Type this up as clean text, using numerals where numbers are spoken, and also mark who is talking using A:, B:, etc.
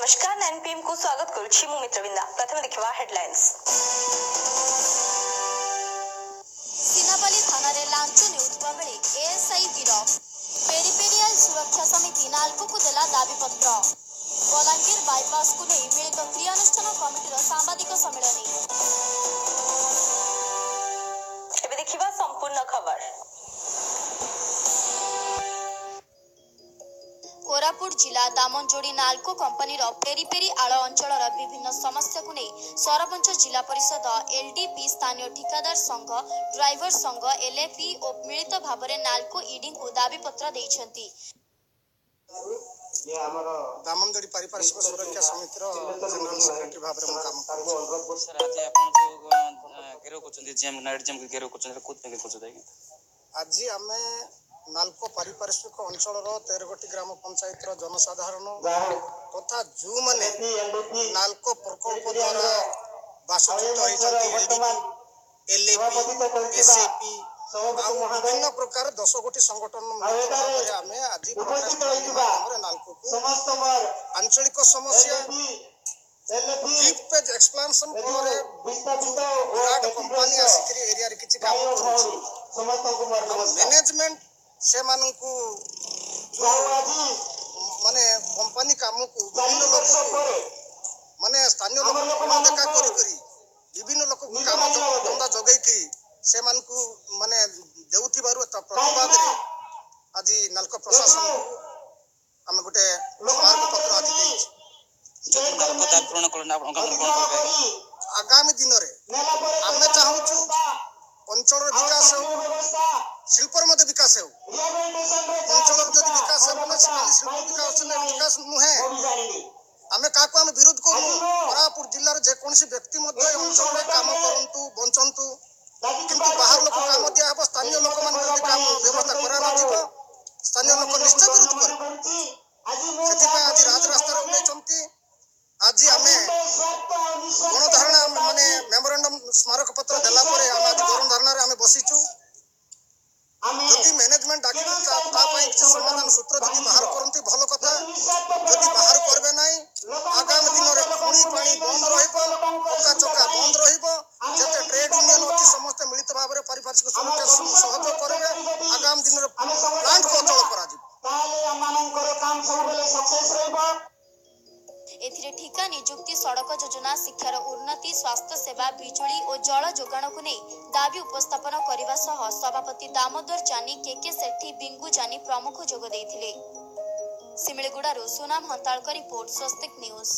A: नमस्कार 9 PM को स्वागत करुछि मु मित्रविंदा। प्रथम देखिवा हेडलाइंस।
B: सीनापाली थाना रे लांच नेउथबा बेले एएसआई गिरफ। पेरिपेरियल सुरक्षा समिति नाल्को को देला दाबी पत्र। बलांगीर बाईपास को नहीं मिलित क्रियानुष्ठान कमिटीर सांबादिक सम्मेलन।
A: एबे देखिवा संपूर्ण खबर।
B: कोरापुट जिला दामनजोड़ी नाल्को कंपनी पेरिपेरी आड़ अंचल विभिन्न समस्या को नहीं सरपंच जिला परिषद एलडीपी स्थानीय ठिकादार संघ ड्राइवर संघ एलएपी और मिलित भाव में नाल्को ईडी को दाबी पत्र देइछंती।
C: दामनजोड़ी पारिपार्श्विक सुरक्षा समितिर जनरल सेक्रेटरी भाव में काम करूँ।
D: सर आज आपन घेराव करछन जेम नाइट जेम घेराव करछन कोत पे करछन
C: आज आमे नाल्को पारिपार्श्विक अंचल 13 गोटी ग्राम पंचायत जनसाधारण तथा जो माने नाल्को प्रकल्प द्वारा बासचित होइछंती एलएपी एसएपी विभिन्न प्रकार 10 गोटी संगठन मिलित आमे आज प्रोटेस्ट रैली माध्यम नाल्को को आंचलिक समस्या डीप पेज एक्सप्लेनेशन पर विराट कंपनी आसिकरी एरिया रे किछि काम करूछि मैनेजमेंट से मानकु जो माने कंपनी काम को विभिन्न लोक माने स्थानीय लोक देखा करी विभिन्न लोक काम धंदा जगै की से मानकु माने देउथि बारु प्रतिवाद रे आज नाल्को प्रशासन हम गोटे मार्ग पत्र आज देछि
D: जो नाल्को दापूर्ण करना
C: आगामी दिन रे आमे चाहूछु अंचल विकास हो शिल्पर मध्य विकास हो अंचल जदि विकास हो ना शिल्प विकास नुहे आमे काको आमे विरोध करू कोरापुट जिल्ला रे जे कोनसी व्यक्ति मध्य अंचल रे काम करंतु बंचंतु किंतु बाहर लोक काम दिया हबो स्थानीय लोक मान जदि काम व्यवस्था करा न जिवो स्थानीय लोक निश्चय विरोध कर सेति पे आज राजरास्ता रे उलेचंती आज आमे गणधारणा माने मेमोरेंडम स्मारक पत्र देला परे हम आज गणधारणा रे आमे बसिचु जदि मैनेजमेंट डाकी ता पई समाधान सूत्र जदि बाहर करंती भलो कथा जदि बाहर करबे नाही आगामी दिन रे पुणी पानी बंद रहिबो पक्का चक्का बंद रहिबो जते ट्रेड यूनियन अछि समस्त मिलित भाव रे पारिपार्श्विक सुरक्षा सहयोग करबे आगामी दिन रे प्लांट को अचल करा जिवो ताले हमनकर काम सब बेले सक्सेस रहबो।
B: एथिरे ठिका नियुक्ति सड़क योजना शिक्षार उन्नति स्वास्थ्य सेवा बिजुली और जल जोगाण को नहीं दाबी उपस्थापन करने सह सभापति दामोदर जानी के सेठी बिंगु जानी प्रमुख जोग देइथिले। सिमिलगुड़ारू सुनाम हंताल रिपोर्ट स्वस्तिक न्यूज।